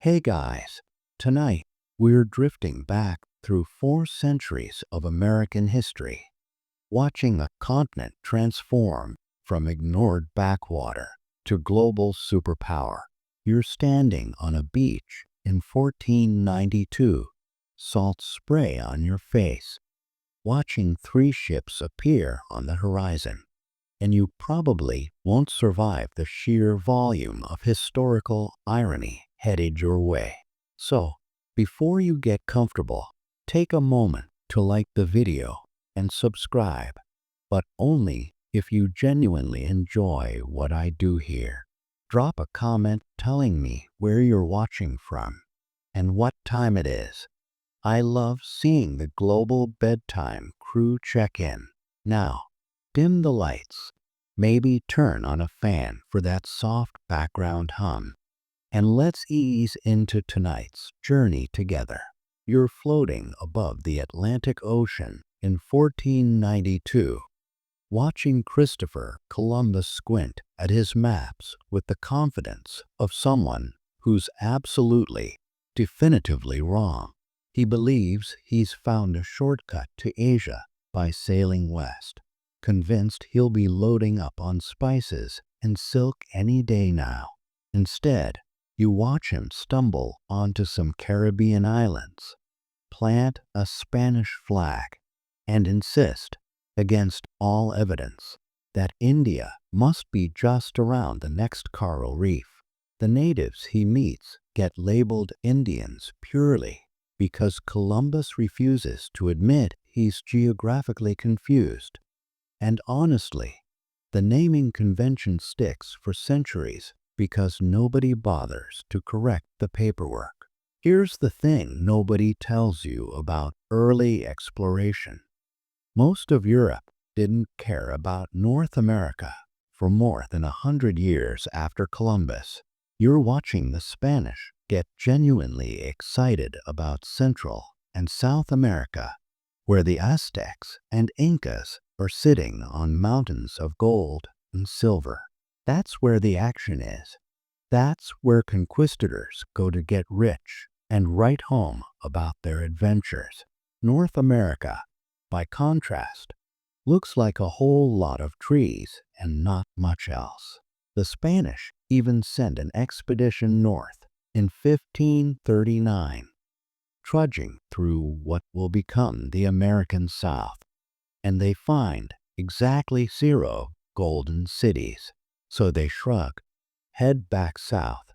Hey guys, tonight we're drifting back through 4 centuries of American history, watching a continent transform from ignored backwater to global superpower. You're standing on a beach in 1492, salt spray on your face, watching 3 ships appear on the horizon, and you probably won't survive the sheer volume of historical irony headed your way. So, before you get comfortable, take a moment to like the video and subscribe, but only if you genuinely enjoy what I do here. Drop a comment telling me where you're watching from and what time it is. I love seeing the global bedtime crew check in. Now, dim the lights, maybe turn on a fan for that soft background hum, and let's ease into tonight's journey together. You're floating above the Atlantic Ocean in 1492, watching Christopher Columbus squint at his maps with the confidence of someone who's absolutely, definitively wrong. He believes he's found a shortcut to Asia by sailing west, convinced he'll be loading up on spices and silk any day now. Instead, you watch him stumble onto some Caribbean islands, plant a Spanish flag, and insist, against all evidence, that India must be just around the next coral reef. The natives he meets get labeled Indians purely because Columbus refuses to admit he's geographically confused. And honestly, the naming convention sticks for centuries because nobody bothers to correct the paperwork. Here's the thing nobody tells you about early exploration. Most of Europe didn't care about North America for more than 100 years after Columbus. You're watching the Spanish get genuinely excited about Central and South America, where the Aztecs and Incas are sitting on mountains of gold and silver. That's where the action is. That's where conquistadors go to get rich and write home about their adventures. North America, by contrast, looks like a whole lot of trees and not much else. The Spanish even sent an expedition north in 1539, trudging through what will become the American South, and they find exactly 0 golden cities. So they shrug, head back south,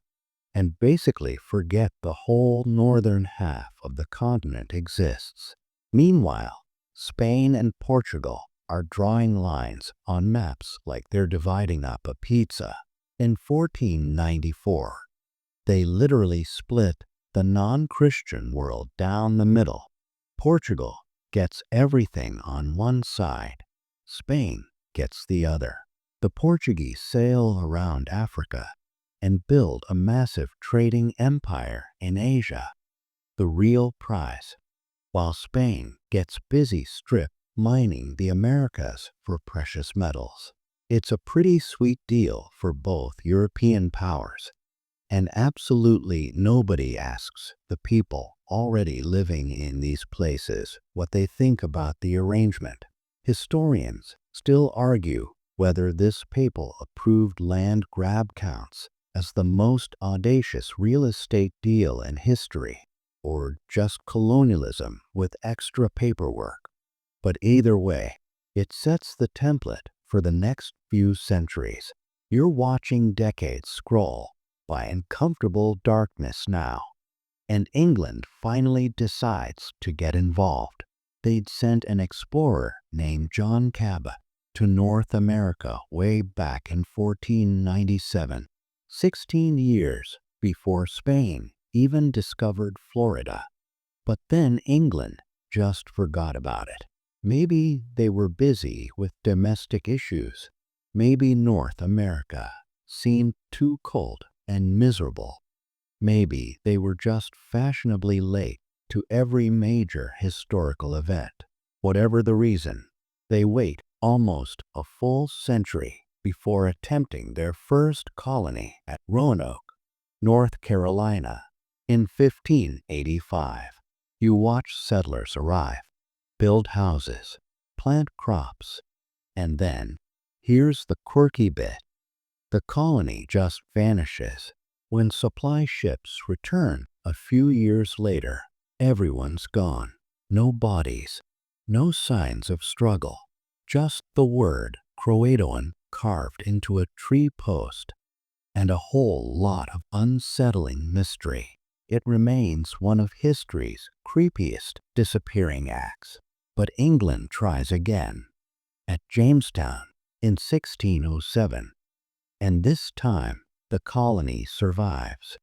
and basically forget the whole northern half of the continent exists. Meanwhile, Spain and Portugal are drawing lines on maps like they're dividing up a pizza. In 1494, they literally split the non-Christian world down the middle. Portugal gets everything on one side. Spain gets the other. The Portuguese sail around Africa and build a massive trading empire in Asia, the real prize, while Spain gets busy strip mining the Americas for precious metals. It's a pretty sweet deal for both European powers, and absolutely nobody asks the people already living in these places what they think about the arrangement. Historians still argue whether this papal-approved land grab counts as the most audacious real estate deal in history, or just colonialism with extra paperwork. But either way, it sets the template for the next few centuries. You're watching decades scroll by in comfortable darkness now, and England finally decides to get involved. They'd sent an explorer named John Cabot to North America way back in 1497, 16 years before Spain even discovered Florida. But then England just forgot about it. Maybe they were busy with domestic issues. Maybe North America seemed too cold and miserable. Maybe they were just fashionably late to every major historical event. Whatever the reason, they wait almost a full century before attempting their first colony at Roanoke, North Carolina. In 1585, you watch settlers arrive, build houses, plant crops, and then, here's the quirky bit, the colony just vanishes. When supply ships return a few years later, everyone's gone. No bodies, no signs of struggle, just the word Croatoan carved into a tree post, and a whole lot of unsettling mystery. It remains one of history's creepiest disappearing acts. But England tries again, at Jamestown in 1607, and this time the colony survives.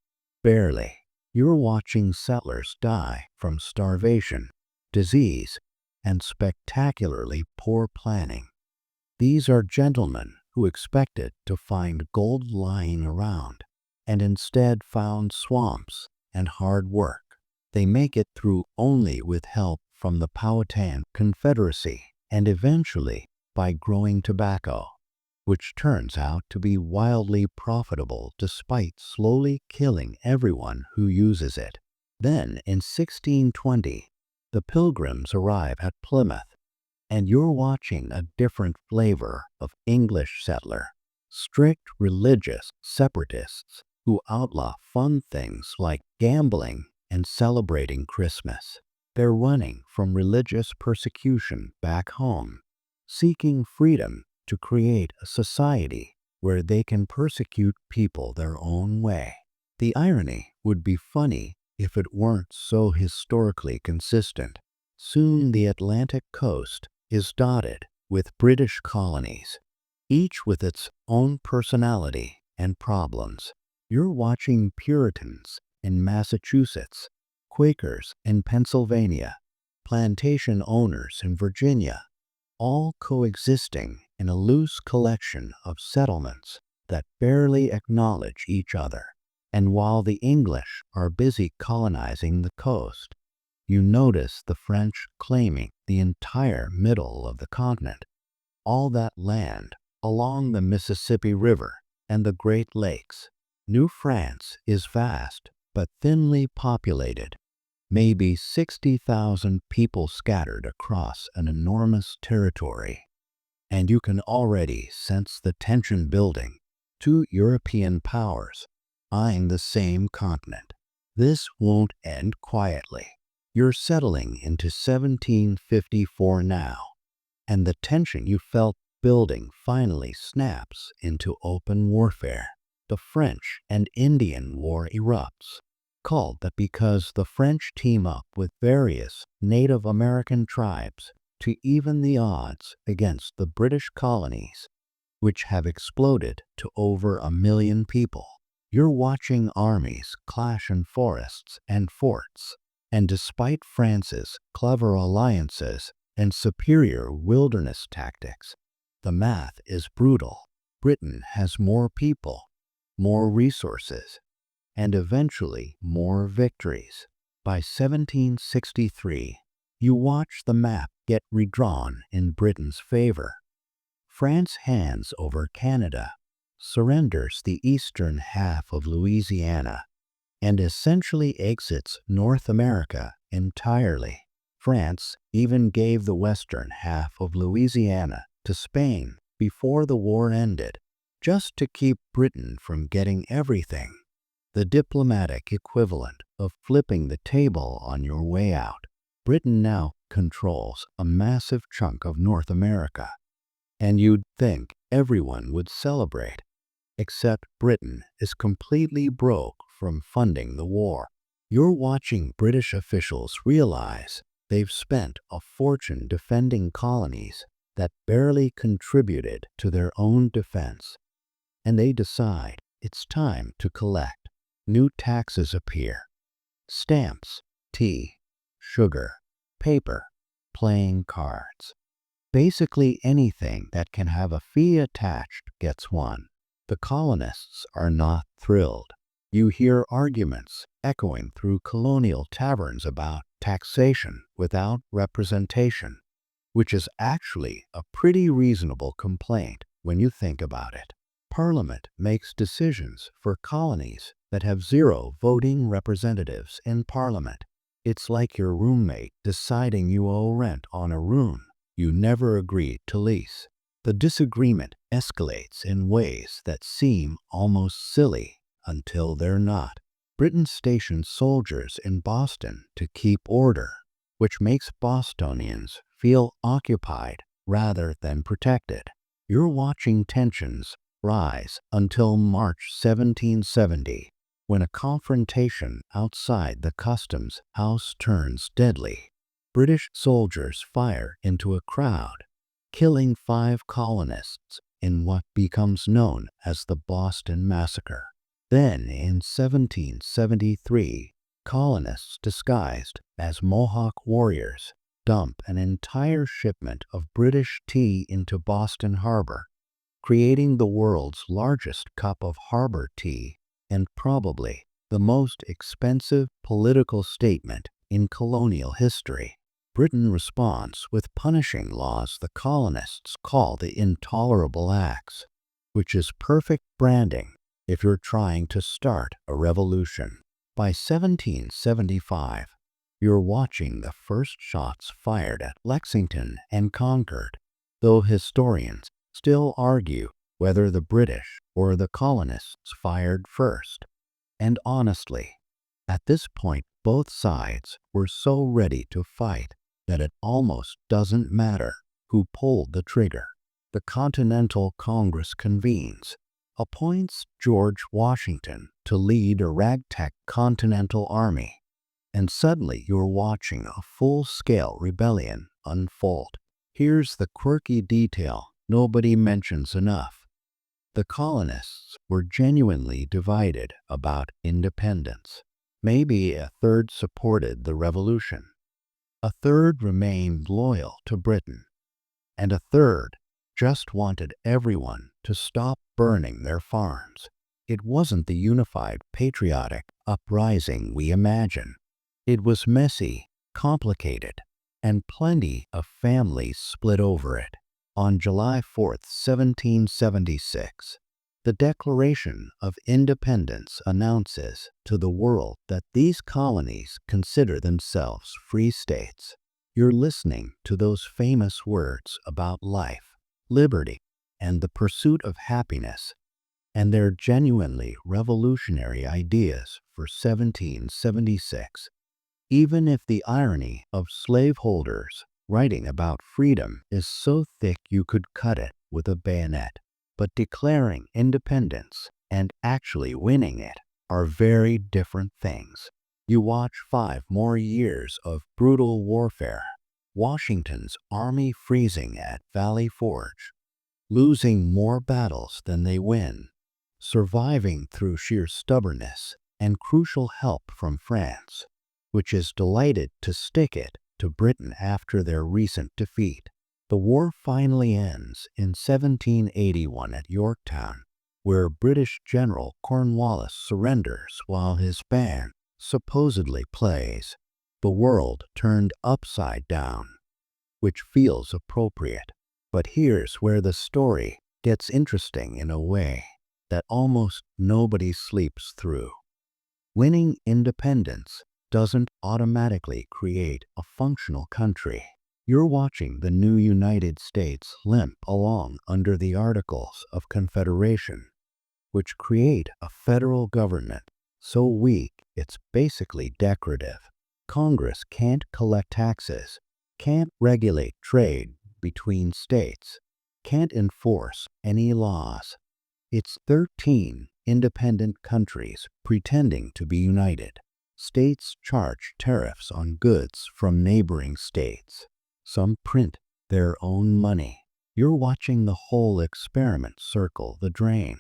Barely. You're watching settlers die from starvation, disease, and spectacularly poor planning. These are gentlemen who expected to find gold lying around, and instead found swamps and hard work. They make it through only with help from the Powhatan Confederacy, and eventually by growing tobacco, which turns out to be wildly profitable despite slowly killing everyone who uses it. Then, in 1620, the Pilgrims arrive at Plymouth, and you're watching a different flavor of English settler. Strict religious separatists who outlaw fun things like gambling and celebrating Christmas. They're running from religious persecution back home, seeking freedom to create a society where they can persecute people their own way. The irony would be funny if it weren't so historically consistent. Soon the Atlantic coast is dotted with British colonies, each with its own personality and problems. You're watching Puritans in Massachusetts, Quakers in Pennsylvania, plantation owners in Virginia, all coexisting in a loose collection of settlements that barely acknowledge each other. And while the English are busy colonizing the coast, you notice the French claiming the entire middle of the continent, all that land along the Mississippi River and the Great Lakes. New France is vast but thinly populated, maybe 60,000 people scattered across an enormous territory. And you can already sense the tension building. Two European powers eyeing the same continent. This won't end quietly. You're settling into 1754 now, and the tension you felt building finally snaps into open warfare. The French and Indian War erupts, called that because the French team up with various Native American tribes to even the odds against the British colonies, which have exploded to over 1 million people. You're watching armies clash in forests and forts, and despite France's clever alliances and superior wilderness tactics, the math is brutal. Britain has more people, more resources, and eventually more victories. By 1763, you watch the map get redrawn in Britain's favor. France hands over Canada, surrenders the eastern half of Louisiana, and essentially exits North America entirely. France even gave the western half of Louisiana to Spain before the war ended, just to keep Britain from getting everything. The diplomatic equivalent of flipping the table on your way out. Britain now controls a massive chunk of North America, and you'd think everyone would celebrate, except Britain is completely broke from funding the war. You're watching British officials realize they've spent a fortune defending colonies that barely contributed to their own defense, and they decide it's time to collect. New taxes appear: stamps, tea, sugar, paper, playing cards. Basically anything that can have a fee attached gets one. The colonists are not thrilled. You hear arguments echoing through colonial taverns about taxation without representation, which is actually a pretty reasonable complaint when you think about it. Parliament makes decisions for colonies that have zero voting representatives in Parliament. It's like your roommate deciding you owe rent on a room you never agreed to lease. The disagreement escalates in ways that seem almost silly until they're not. Britain stationed soldiers in Boston to keep order, which makes Bostonians feel occupied rather than protected. You're watching tensions rise until March 1770, when a confrontation outside the customs house turns deadly. British soldiers fire into a crowd, killing 5 colonists in what becomes known as the Boston Massacre. Then, in 1773, colonists disguised as Mohawk warriors dump an entire shipment of British tea into Boston Harbor, creating the world's largest cup of harbor tea and probably the most expensive political statement in colonial history. Britain responds with punishing laws the colonists call the Intolerable Acts, which is perfect branding if you're trying to start a revolution. By 1775, you're watching the first shots fired at Lexington and Concord, though historians still argue whether the British or the colonists fired first. And honestly, at this point, both sides were so ready to fight that it almost doesn't matter who pulled the trigger. The Continental Congress convenes, appoints George Washington to lead a ragtag Continental Army, and suddenly you're watching a full-scale rebellion unfold. Here's the quirky detail nobody mentions enough. The colonists were genuinely divided about independence. Maybe a third supported the revolution, a third remained loyal to Britain, and a third just wanted everyone to stop burning their farms. It wasn't the unified patriotic uprising we imagine. It was messy, complicated, and plenty of families split over it. On July 4th, 1776, the Declaration of Independence announces to the world that these colonies consider themselves free states. You're listening to those famous words about life, liberty, and the pursuit of happiness, and they're genuinely revolutionary ideas for 1776. Even if the irony of slaveholders writing about freedom is so thick you could cut it with a bayonet. But declaring independence and actually winning it are very different things. You watch 5 more years of brutal warfare, Washington's army freezing at Valley Forge, losing more battles than they win, surviving through sheer stubbornness and crucial help from France, which is delighted to stick it to Britain after their recent defeat. The war finally ends in 1781 at Yorktown, where British General Cornwallis surrenders while his band supposedly plays "The World Turned Upside Down," which feels appropriate. But here's where the story gets interesting in a way that almost nobody sleeps through. Winning independence doesn't automatically create a functional country. You're watching the new United States limp along under the Articles of Confederation, which create a federal government so weak it's basically decorative. Congress can't collect taxes, can't regulate trade between states, can't enforce any laws. It's 13 independent countries pretending to be united. States charge tariffs on goods from neighboring states. Some print their own money. You're watching the whole experiment circle the drain.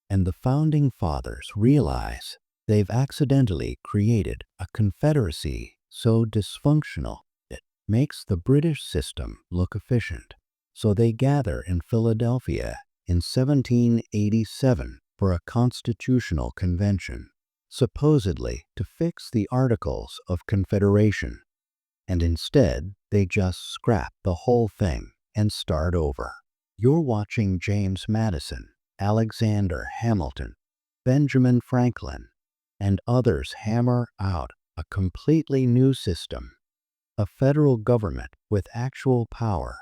And the Founding Fathers realize they've accidentally created a confederacy so dysfunctional it makes the British system look efficient. So they gather in Philadelphia in 1787 for a constitutional convention, supposedly to fix the Articles of Confederation. And instead, they just scrap the whole thing and start over. You're watching James Madison, Alexander Hamilton, Benjamin Franklin, and others hammer out a completely new system, a federal government with actual power,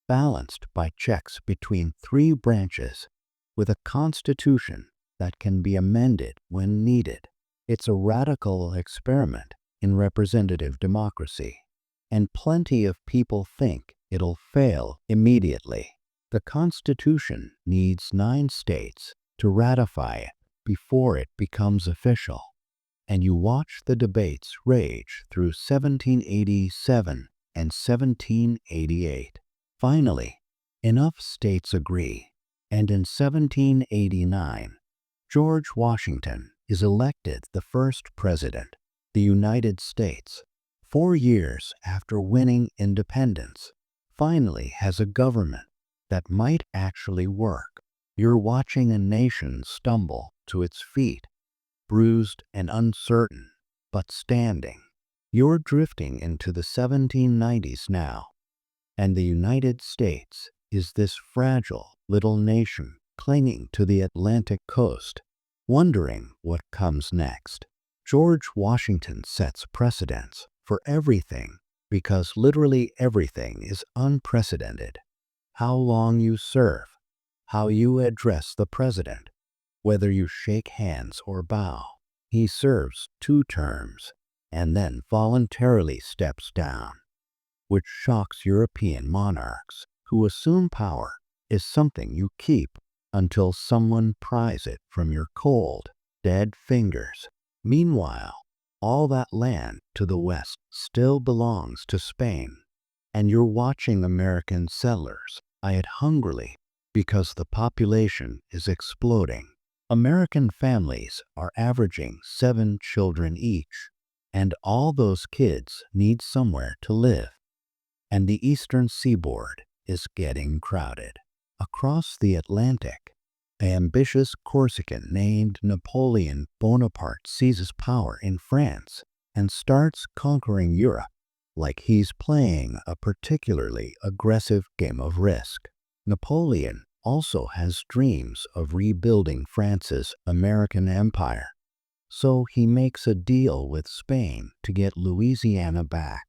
balanced by checks between three branches, with a constitution that can be amended when needed. It's a radical experiment in representative democracy, and plenty of people think it'll fail immediately. The Constitution needs 9 states to ratify it before it becomes official, and you watch the debates rage through 1787 and 1788. Finally, enough states agree, and in 1789, George Washington is elected the first president, the United States, 4 years after winning independence, finally has a government that might actually work. You're watching a nation stumble to its feet, bruised and uncertain, but standing. You're drifting into the 1790s now, and the United States is this fragile little nation clinging to the Atlantic coast, wondering what comes next. George Washington sets precedents for everything because literally everything is unprecedented. How long you serve, how you address the president, whether you shake hands or bow. He serves 2 terms and then voluntarily steps down, which shocks European monarchs who assume power is something you keep until someone pries it from your cold, dead fingers. Meanwhile, all that land to the west still belongs to Spain, and you're watching American settlers eye it hungrily because the population is exploding. American families are averaging 7 children each, and all those kids need somewhere to live. And the eastern seaboard is getting crowded. Across the Atlantic, an ambitious Corsican named Napoleon Bonaparte seizes power in France and starts conquering Europe like he's playing a particularly aggressive game of Risk. Napoleon also has dreams of rebuilding France's American empire, so he makes a deal with Spain to get Louisiana back.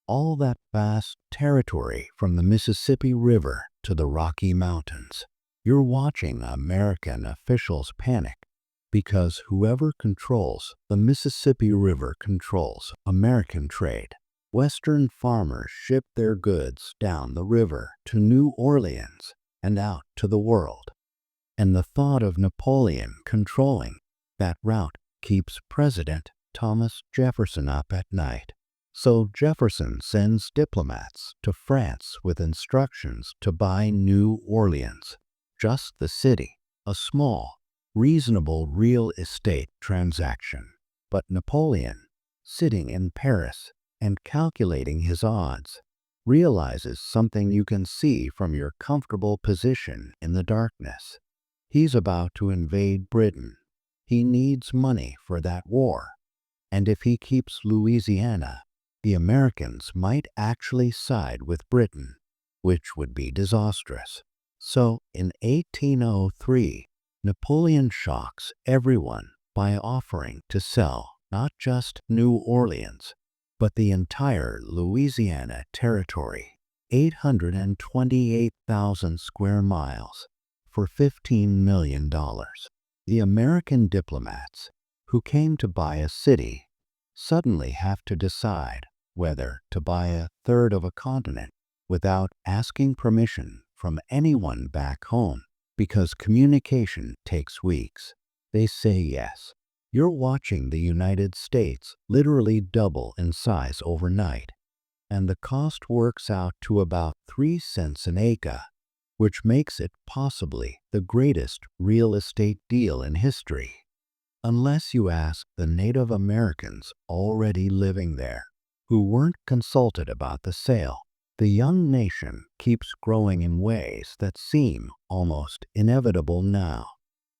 All that vast territory from the Mississippi River to the Rocky Mountains. You're watching American officials panic because whoever controls the Mississippi River controls American trade. Western farmers ship their goods down the river to New Orleans and out to the world. And the thought of Napoleon controlling that route keeps President Thomas Jefferson up at night. So Jefferson sends diplomats to France with instructions to buy New Orleans, just the city, a small, reasonable real estate transaction. But Napoleon, sitting in Paris and calculating his odds, realizes something you can see from your comfortable position in the darkness. He's about to invade Britain. He needs money for that war. And if he keeps Louisiana, the Americans might actually side with Britain, which would be disastrous. So in 1803, Napoleon shocks everyone by offering to sell not just New Orleans, but the entire Louisiana territory, 828,000 square miles, for $15 million. The American diplomats who came to buy a city suddenly have to decide whether to buy a third of a continent without asking permission from anyone back home because communication takes weeks. They say yes. You're watching the United States literally double in size overnight, and the cost works out to about 3 cents an acre, which makes it possibly the greatest real estate deal in history. Unless you ask the Native Americans already living there, who weren't consulted about the sale. The young nation keeps growing in ways that seem almost inevitable now,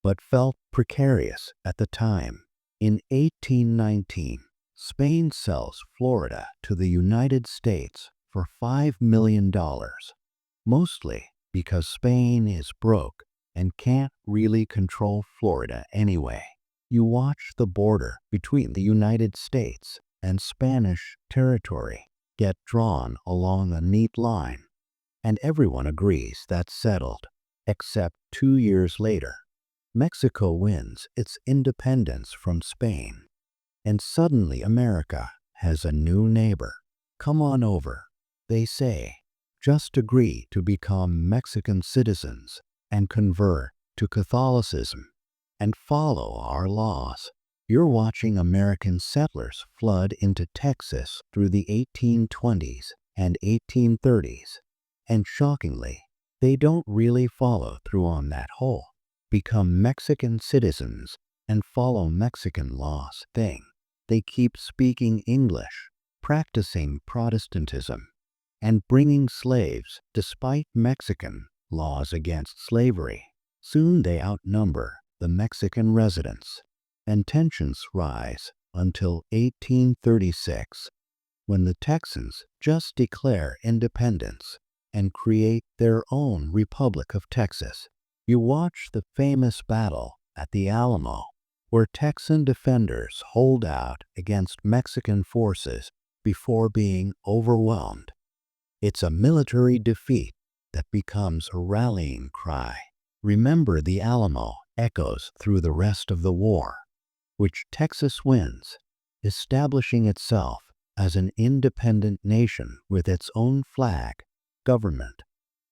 but felt precarious at the time. In 1819, Spain sells Florida to the United States for $5 million, mostly because Spain is broke and can't really control Florida anyway. You watch the border between the United States and Spanish territory get drawn along a neat line, and everyone agrees that's settled, except 2 years later. Mexico wins its independence from Spain, and suddenly America has a new neighbor. Come on over, they say. Just agree to become Mexican citizens and convert to Catholicism and follow our laws. You're watching American settlers flood into Texas through the 1820s and 1830s, and shockingly, they don't really follow through on that whole become Mexican citizens and follow Mexican laws thing. They keep speaking English, practicing Protestantism, and bringing slaves despite Mexican laws against slavery. Soon they outnumber the Mexican residents, and tensions rise until 1836, when the Texans just declare independence and create their own Republic of Texas. You watch the famous battle at the Alamo, where Texan defenders hold out against Mexican forces before being overwhelmed. It's a military defeat that becomes a rallying cry. Remember, the Alamo echoes through the rest of the war, which Texas wins, establishing itself as an independent nation with its own flag, government,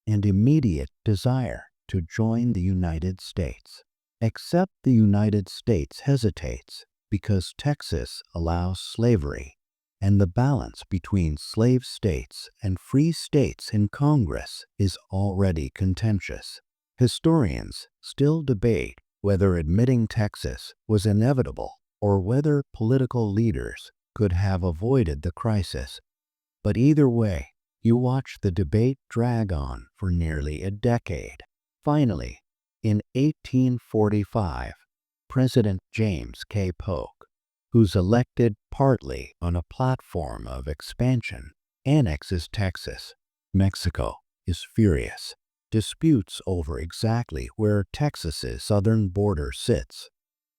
and immediate desire to join the United States. Except the United States hesitates because Texas allows slavery, and the balance between slave states and free states in Congress is already contentious. Historians still debate whether admitting Texas was inevitable or whether political leaders could have avoided the crisis. But either way, you watch the debate drag on for nearly a decade. Finally, in 1845, President James K. Polk, who's elected partly on a platform of expansion, annexes Texas. Mexico is furious. Disputes over exactly where Texas's southern border sits,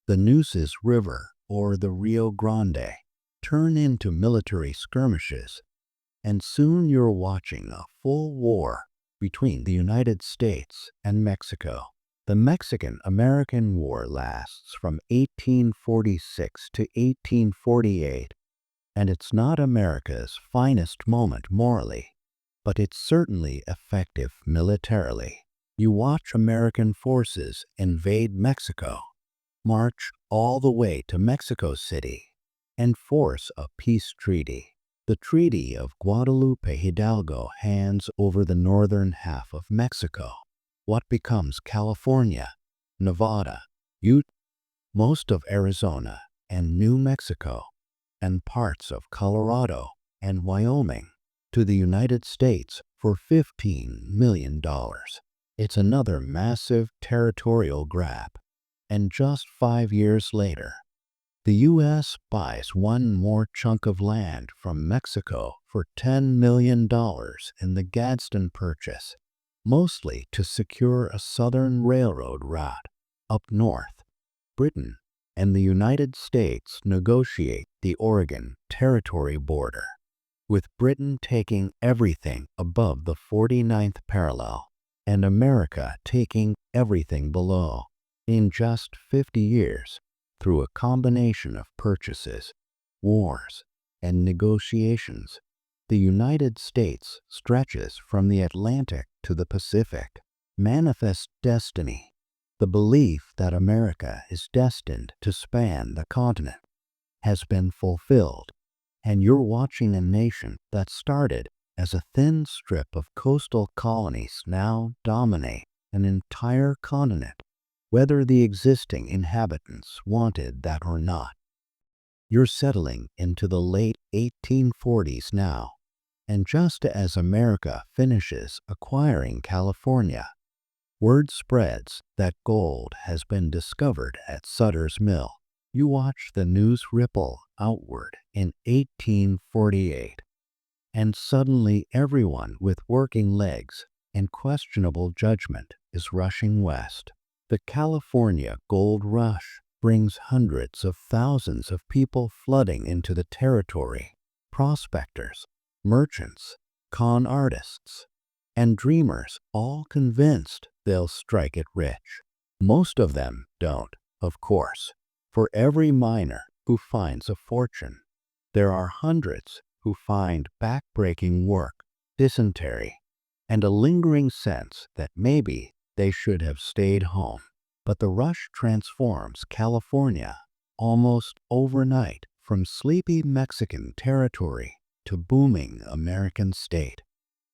the Nueces River or the Rio Grande, turn into military skirmishes, and soon you're watching a full war between the United States and Mexico. The Mexican-American War lasts from 1846 to 1848, and it's not America's finest moment morally, but it's certainly effective militarily. You watch American forces invade Mexico, march all the way to Mexico City, and force a peace treaty. The Treaty of Guadalupe Hidalgo hands over the northern half of Mexico, what becomes California, Nevada, Utah, most of Arizona and New Mexico, and parts of Colorado and Wyoming, to the United States for $15 million. It's another massive territorial grab. And just 5 years later, the U.S. buys one more chunk of land from Mexico for $10 million in the Gadsden Purchase, mostly to secure a southern railroad route up north. Britain and the United States negotiate the Oregon Territory border, with Britain taking everything above the 49th parallel and America taking everything below. In just 50 years, through a combination of purchases, wars, and negotiations, the United States stretches from the Atlantic to the Pacific. Manifest destiny, the belief that America is destined to span the continent, has been fulfilled, and you're watching a nation that started as a thin strip of coastal colonies now dominate an entire continent, whether the existing inhabitants wanted that or not. You're settling into the late 1840s now, and just as America finishes acquiring California, word spreads that gold has been discovered at Sutter's Mill. You watch the news ripple outward in 1848, and suddenly everyone with working legs and questionable judgment is rushing west. The California Gold Rush brings hundreds of thousands of people flooding into the territory: prospectors, merchants, con artists, and dreamers, all convinced they'll strike it rich. Most of them don't, of course. For every miner who finds a fortune, there are hundreds who find backbreaking work, dysentery, and a lingering sense that maybe they should have stayed home. But the rush transforms California almost overnight from sleepy Mexican territory to booming American state.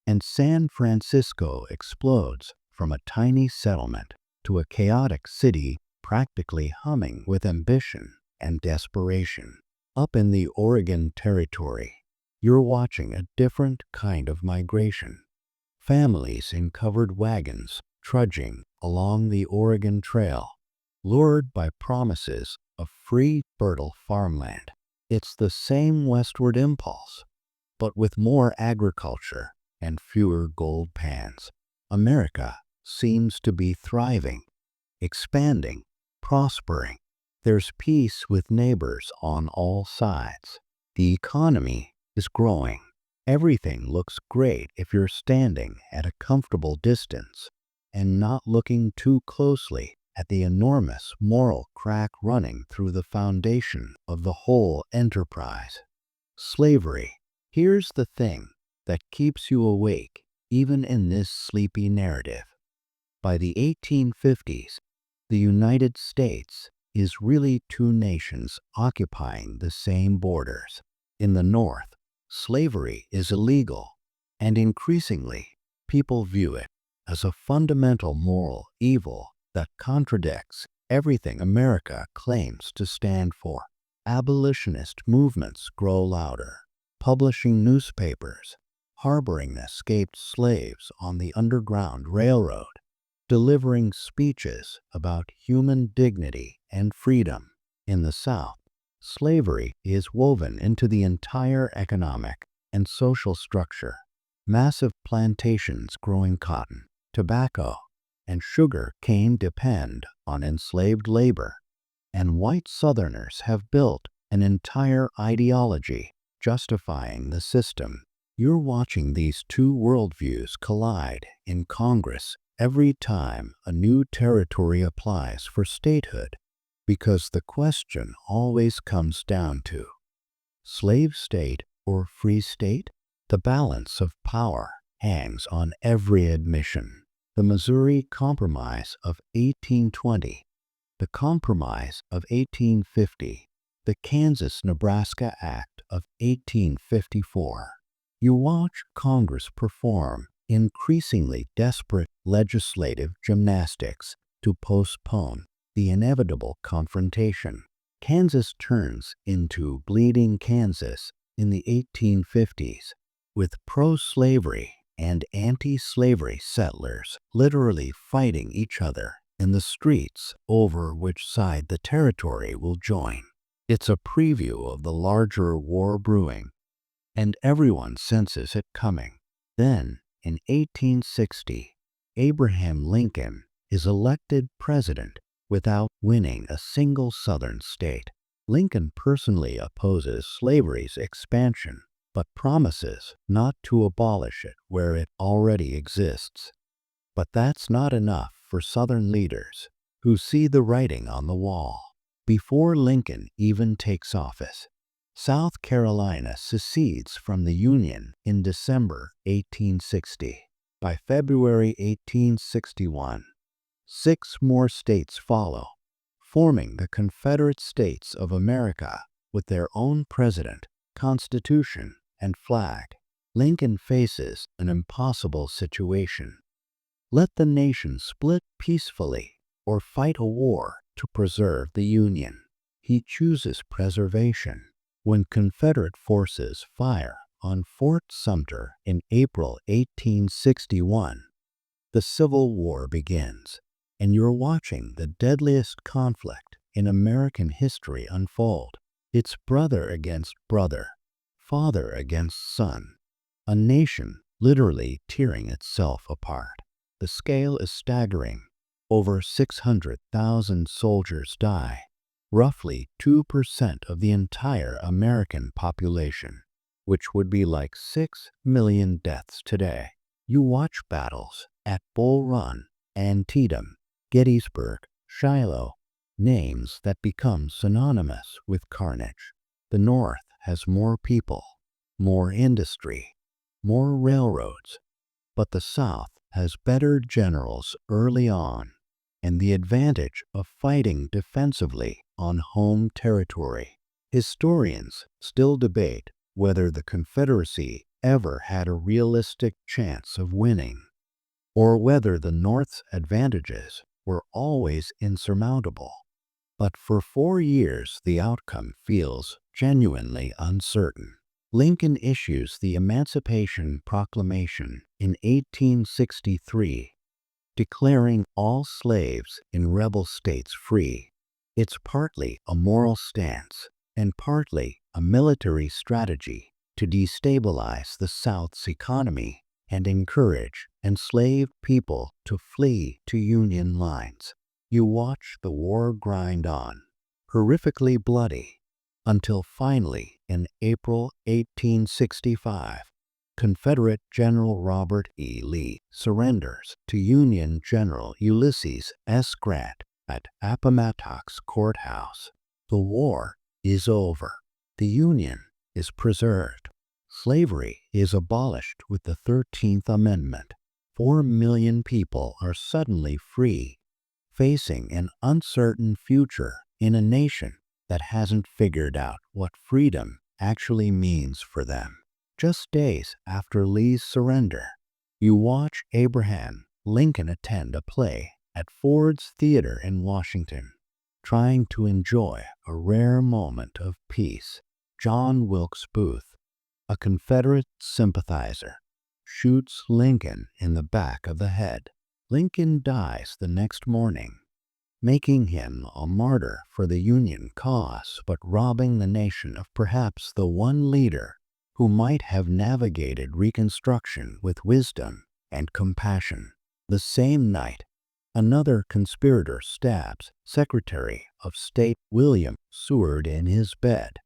And San Francisco explodes from a tiny settlement to a chaotic city practically humming with ambition and desperation. Up in the Oregon Territory, you're watching a different kind of migration. Families in covered wagons trudging along the Oregon Trail, lured by promises of free, fertile farmland. It's the same westward impulse, but with more agriculture and fewer gold pans. America seems to be thriving, expanding, prospering. There's peace with neighbors on all sides. The economy is growing. Everything looks great if you're standing at a comfortable distance and not looking too closely at the enormous moral crack running through the foundation of the whole enterprise: slavery. Here's the thing that keeps you awake even in this sleepy narrative. By the 1850s, the United States is really two nations occupying the same borders. In the North, slavery is illegal, and increasingly, people view it as a fundamental moral evil that contradicts everything America claims to stand for. Abolitionist movements grow louder, publishing newspapers, harboring escaped slaves on the Underground Railroad, delivering speeches about human dignity and freedom. In the South, slavery is woven into the entire economic and social structure. Massive plantations growing cotton, tobacco, and sugar cane depend on enslaved labor, and white Southerners have built an entire ideology justifying the system. You're watching these two worldviews collide in Congress every time a new territory applies for statehood, because the question always comes down to slave state or free state. The balance of power hangs on every admission. The Missouri Compromise of 1820, the Compromise of 1850, the Kansas-Nebraska Act of 1854. You watch Congress perform increasingly desperate legislative gymnastics to postpone the inevitable confrontation. Kansas turns into bleeding Kansas in the 1850s, with pro-slavery and anti-slavery settlers literally fighting each other in the streets over which side the territory will join. It's a preview of the larger war brewing, and everyone senses it coming. Then, in 1860, Abraham Lincoln is elected president without winning a single Southern state. Lincoln personally opposes slavery's expansion, but promises not to abolish it where it already exists. But that's not enough for Southern leaders, who see the writing on the wall. Before Lincoln even takes office, South Carolina secedes from the Union in December 1860. By February 1861, 6 more states follow, forming the Confederate States of America with their own president, constitution, and flag. Lincoln faces an impossible situation. Let the nation split peacefully or fight a war to preserve the Union. He chooses preservation. When Confederate forces fire on Fort Sumter in April 1861, the Civil War begins, and you're watching the deadliest conflict in American history unfold. It's brother against brother, father against son, a nation literally tearing itself apart. The scale is staggering. Over 600,000 soldiers die, roughly 2% of the entire American population, which would be like 6 million deaths today. You watch battles at Bull Run, Antietam, Gettysburg, Shiloh, names that become synonymous with carnage. The North has more people, more industry, more railroads, but the South has better generals early on and the advantage of fighting defensively on home territory. Historians still debate whether the Confederacy ever had a realistic chance of winning, or whether the North's advantages were always insurmountable. But for 4 years, the outcome feels genuinely uncertain. Lincoln issues the Emancipation Proclamation in 1863, declaring all slaves in rebel states free. It's partly a moral stance and partly a military strategy to destabilize the South's economy and encourage enslaved people to flee to Union lines. You watch the war grind on, horrifically bloody, until finally in April 1865, Confederate General Robert E. Lee surrenders to Union General Ulysses S. Grant at Appomattox Courthouse. The war is over. The Union is preserved. Slavery is abolished with the 13th Amendment. 4 million people are suddenly free, facing an uncertain future in a nation that hasn't figured out what freedom actually means for them. Just days after Lee's surrender, you watch Abraham Lincoln attend a play at Ford's Theater in Washington, trying to enjoy a rare moment of peace. John Wilkes Booth, a Confederate sympathizer, shoots Lincoln in the back of the head. Lincoln dies the next morning, making him a martyr for the Union cause, but robbing the nation of perhaps the one leader who might have navigated Reconstruction with wisdom and compassion. The same night, another conspirator stabs Secretary of State William Seward in his bed,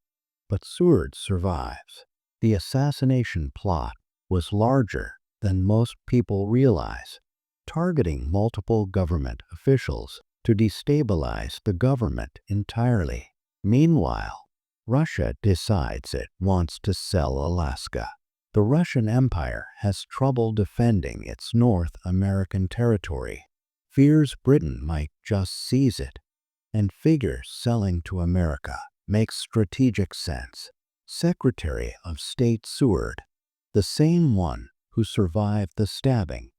but Seward survives. The assassination plot was larger than most people realize, targeting multiple government officials to destabilize the government entirely. Meanwhile, Russia decides it wants to sell Alaska. The Russian Empire has trouble defending its North American territory, fears Britain might just seize it, and figures selling to America makes strategic sense. Secretary of State Seward, the same one who survived the stabbing,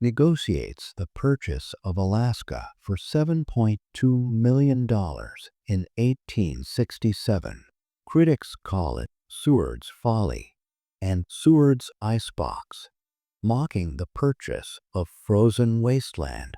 negotiates the purchase of Alaska for $7.2 million in 1867. Critics call it Seward's folly and Seward's icebox, mocking the purchase of frozen wasteland.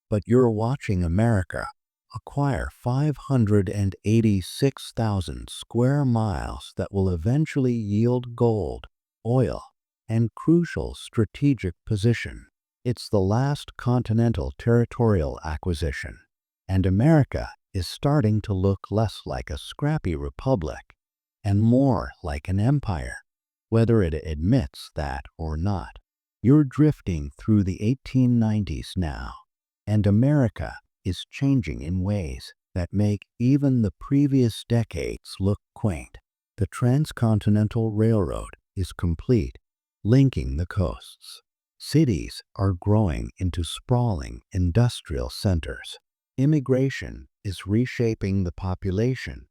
But you're watching America acquire 586,000 square miles that will eventually yield gold, oil, and crucial strategic position. It's the last continental territorial acquisition, and America is starting to look less like a scrappy republic and more like an empire, whether it admits that or not. You're drifting through the 1890s now, and America is changing in ways that make even the previous decades look quaint. The Transcontinental Railroad is complete, linking the coasts. Cities are growing into sprawling industrial centers. Immigration is reshaping the population,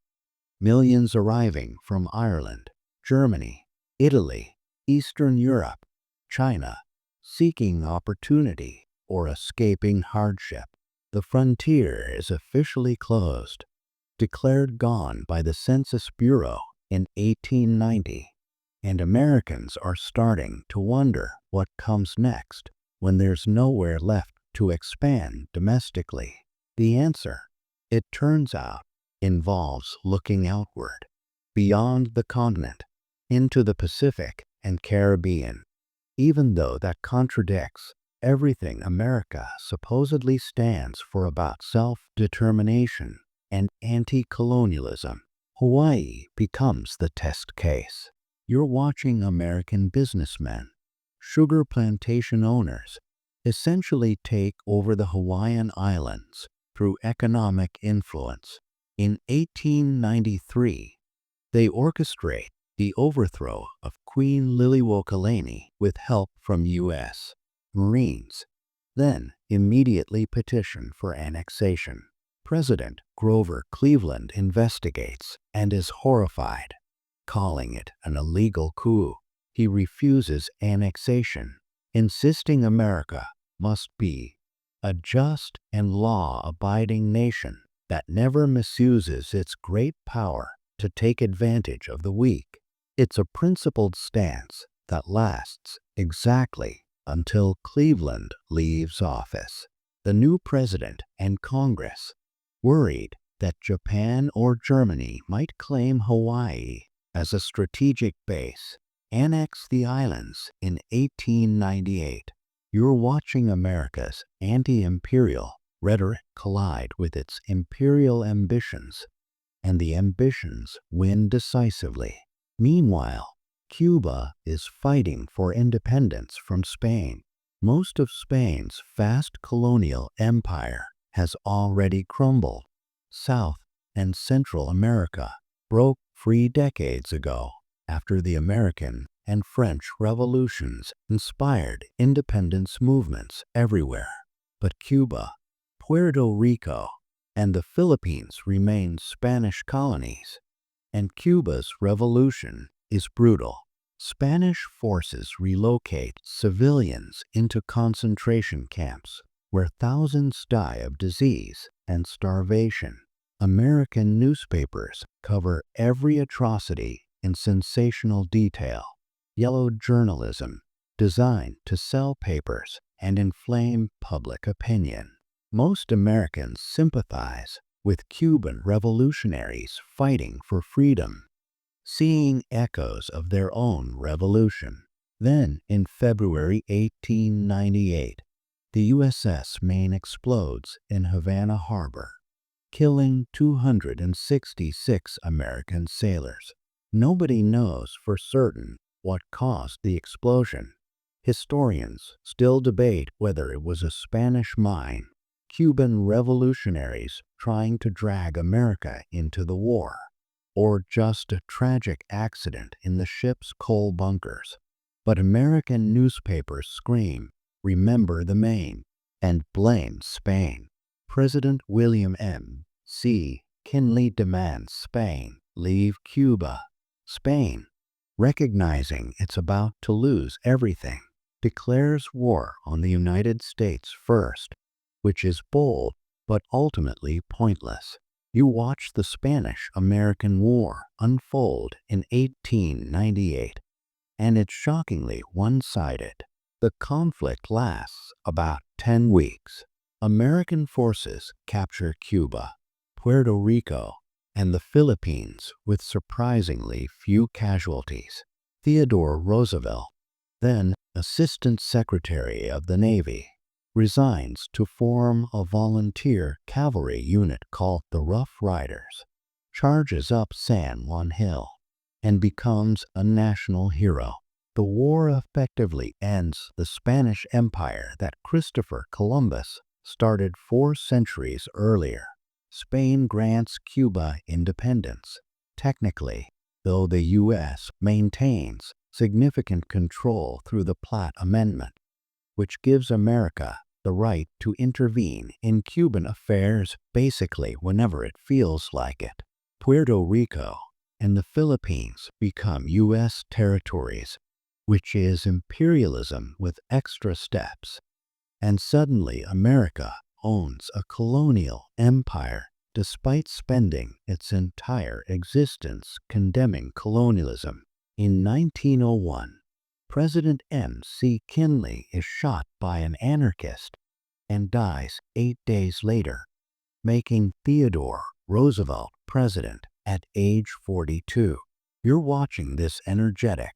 millions arriving from Ireland, Germany, Italy, Eastern Europe, China, seeking opportunity or escaping hardship. The frontier is officially closed, declared gone by the Census Bureau in 1890, and Americans are starting to wonder what comes next when there's nowhere left to expand domestically. The answer, it turns out, involves looking outward, beyond the continent, into the Pacific and Caribbean, even though that contradicts everything America supposedly stands for about self-determination and anti-colonialism, Hawaii becomes the test case. You're watching American businessmen, sugar plantation owners, essentially take over the Hawaiian Islands through economic influence. In 1893, they orchestrate the overthrow of Queen Liliuokalani with help from U.S. Marines, then immediately petition for annexation. President Grover Cleveland investigates and is horrified, calling it an illegal coup. He refuses annexation, insisting America must be a just and law-abiding nation that never misuses its great power to take advantage of the weak. It's a principled stance that lasts exactly until Cleveland leaves office. The new president and Congress, worried that Japan or Germany might claim Hawaii as a strategic base, annex the islands in 1898. You're watching America's anti-imperial rhetoric collide with its imperial ambitions, and the ambitions win decisively. Meanwhile, Cuba is fighting for independence from Spain. Most of Spain's vast colonial empire has already crumbled. South and Central America broke free decades ago after the American and French revolutions inspired independence movements everywhere. But Cuba, Puerto Rico, and the Philippines remain Spanish colonies, and Cuba's revolution is brutal. Spanish forces relocate civilians into concentration camps where thousands die of disease and starvation. American newspapers cover every atrocity in sensational detail. Yellow journalism, designed to sell papers and inflame public opinion. Most Americans sympathize with Cuban revolutionaries fighting for freedom, seeing echoes of their own revolution. Then, in February 1898, the USS Maine explodes in Havana Harbor, killing 266 American sailors. Nobody knows for certain what caused the explosion. Historians still debate whether it was a Spanish mine, Cuban revolutionaries trying to drag America into the war, or just a tragic accident in the ship's coal bunkers. But American newspapers scream, "Remember the Maine," and blame Spain. President William M. C. Kinley demands Spain leave Cuba. Spain, recognizing it's about to lose everything, declares war on the United States first, which is bold but ultimately pointless. You watch the Spanish-American War unfold in 1898, and it's shockingly one-sided. The conflict lasts about 10 weeks. American forces capture Cuba, Puerto Rico, and the Philippines with surprisingly few casualties. Theodore Roosevelt, then Assistant Secretary of the Navy, resigns to form a volunteer cavalry unit called the Rough Riders, charges up San Juan Hill, and becomes a national hero. The war effectively ends the Spanish Empire that Christopher Columbus started 4 centuries earlier. Spain grants Cuba independence, technically, though the U.S. maintains significant control through the Platt Amendment, which gives America the right to intervene in Cuban affairs basically whenever it feels like it. Puerto Rico and the Philippines become U.S. territories, which is imperialism with extra steps. And suddenly America owns a colonial empire despite spending its entire existence condemning colonialism. In 1901, President M.C. Kinley is shot by an anarchist and dies 8 days later, making Theodore Roosevelt president at age 42. You're watching this energetic,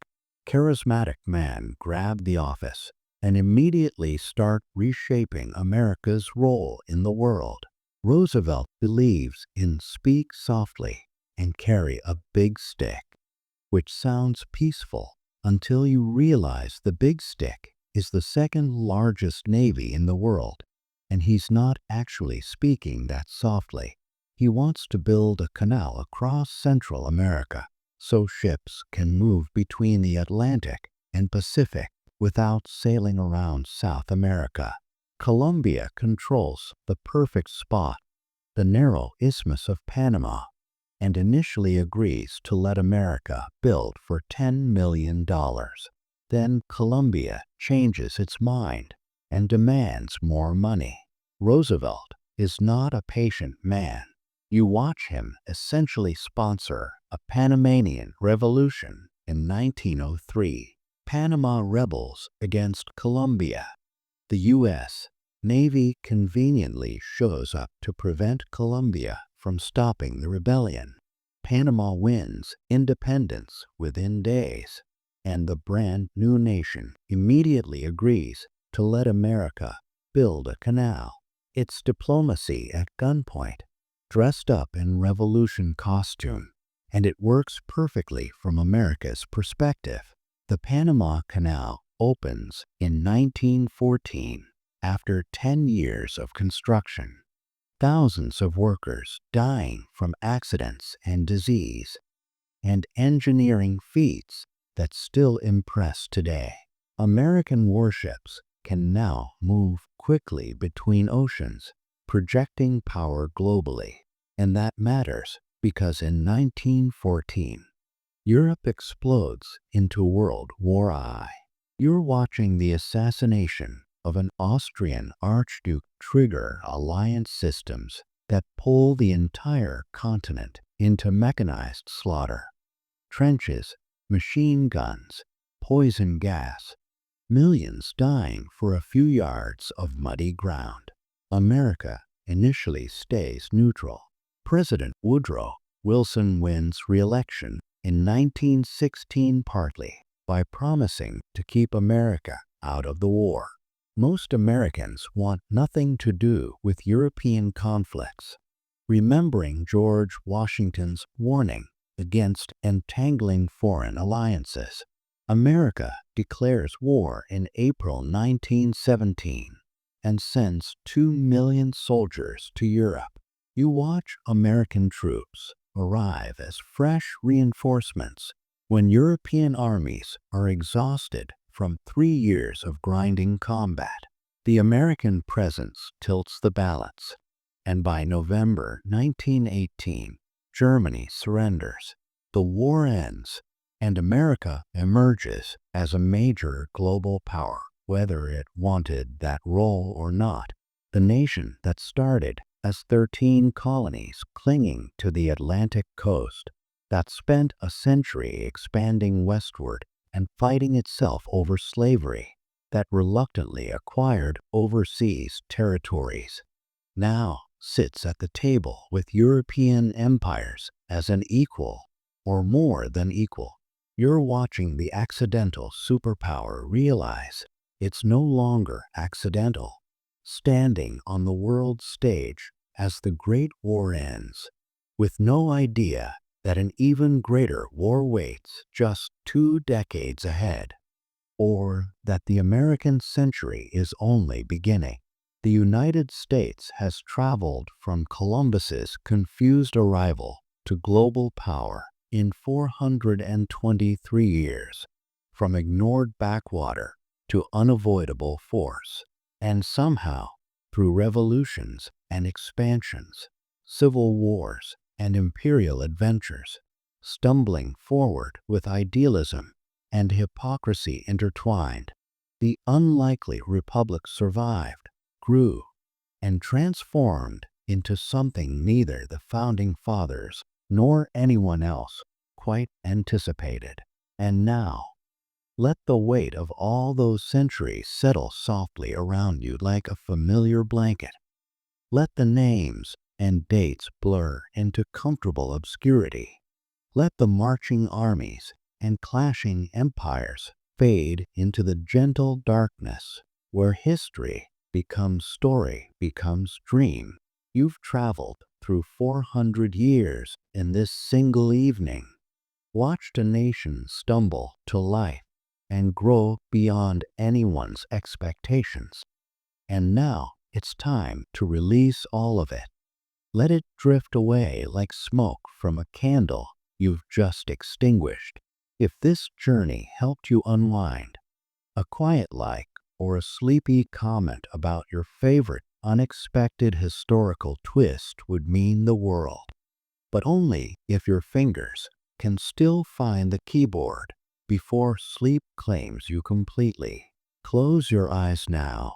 charismatic man grab the office and immediately start reshaping America's role in the world. Roosevelt believes in speak softly and carry a big stick, which sounds peaceful until you realize the big stick is the second largest navy in the world, and he's not actually speaking that softly. He wants to build a canal across Central America so ships can move between the Atlantic and Pacific without sailing around South America. Colombia controls the perfect spot, the narrow Isthmus of Panama, and initially agrees to let America build for $10 million. Then Colombia changes its mind and demands more money. Roosevelt is not a patient man. You watch him essentially sponsor a Panamanian revolution in 1903. Panama rebels against Colombia. The U.S. Navy conveniently shows up to prevent Colombia from stopping the rebellion. Panama wins independence within days, and the brand new nation immediately agrees to let America build a canal. It's diplomacy at gunpoint, dressed up in revolution costume, and it works perfectly from America's perspective. The Panama Canal opens in 1914 after 10 years of construction. Thousands of workers dying from accidents and disease, and engineering feats that still impress today. American warships can now move quickly between oceans, projecting power globally. And that matters because in 1914, Europe explodes into World War I. You're watching the assassination of an Austrian Archduke trigger alliance systems that pull the entire continent into mechanized slaughter. Trenches, machine guns, poison gas, millions dying for a few yards of muddy ground. America initially stays neutral. President Woodrow Wilson wins re-election in 1916 partly by promising to keep America out of the war. Most Americans want nothing to do with European conflicts, remembering George Washington's warning against entangling foreign alliances. America declares war in April 1917 and sends 2 million soldiers to Europe. You watch American troops arrive as fresh reinforcements when European armies are exhausted from 3 years of grinding combat. The American presence tilts the balance, and by November 1918, Germany surrenders. The war ends, and America emerges as a major global power, whether it wanted that role or not. The nation that started as 13 colonies clinging to the Atlantic coast, that spent a century expanding westward and fighting itself over slavery, that reluctantly acquired overseas territories, now sits at the table with European empires as an equal, or more than equal. You're watching the accidental superpower realize it's no longer accidental, standing on the world stage as the Great War ends, with no idea that an even greater war waits just 2 decades ahead, or that the American century is only beginning. The United States has traveled from Columbus's confused arrival to global power in 423 years, from ignored backwater to unavoidable force, and somehow, through revolutions and expansions, civil wars and imperial adventures, stumbling forward with idealism and hypocrisy intertwined, the unlikely republic survived, grew, and transformed into something neither the founding fathers nor anyone else quite anticipated. And now, let the weight of all those centuries settle softly around you like a familiar blanket. Let the names and dates blur into comfortable obscurity. Let the marching armies and clashing empires fade into the gentle darkness where history becomes story, becomes dream. You've traveled through 400 years in this single evening, watched a nation stumble to life and grow beyond anyone's expectations. And now it's time to release all of it. Let it drift away like smoke from a candle you've just extinguished. If this journey helped you unwind, a quiet like or a sleepy comment about your favorite unexpected historical twist would mean the world. But only if your fingers can still find the keyboard before sleep claims you completely. Close your eyes now.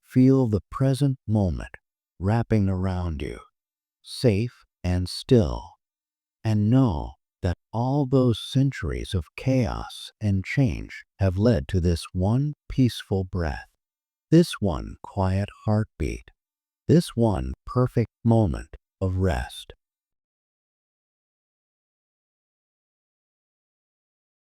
Feel the present moment wrapping around you, safe and still, and know that all those centuries of chaos and change have led to this one peaceful breath, this one quiet heartbeat, this one perfect moment of rest.